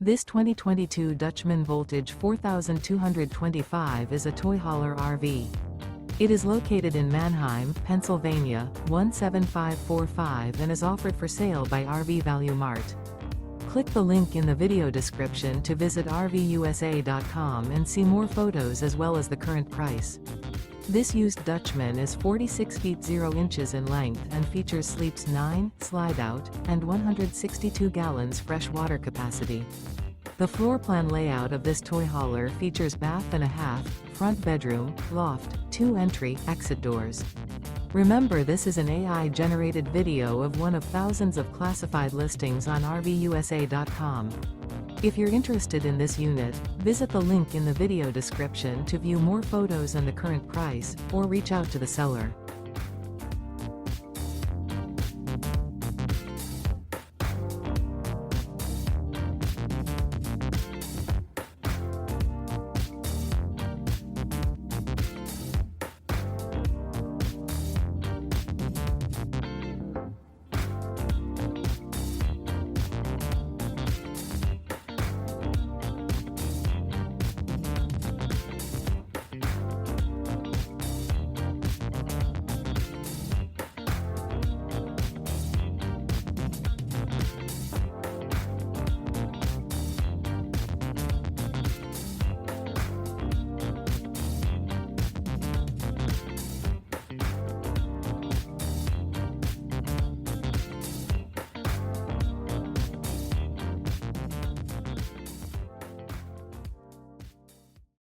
This 2022 Dutchmen Voltage 4225 is a toy hauler RV. It is located in Manheim, Pennsylvania, 17545 and is offered for sale by RV Value Mart. Click the link in the video description to visit RVUSA.com and see more photos as well as the current price. This used Dutchman is 46 feet 0 inches in length and features sleeps 9, slide-out, and 162 gallons fresh water capacity. The floor plan layout of this toy hauler features bath and a half, front bedroom, loft, 2 entry/exit doors. Remember, this is an AI-generated video of one of thousands of classified listings on RVUSA.com. If you're interested in this unit, visit the link in the video description to view more photos and the current price, or reach out to the seller.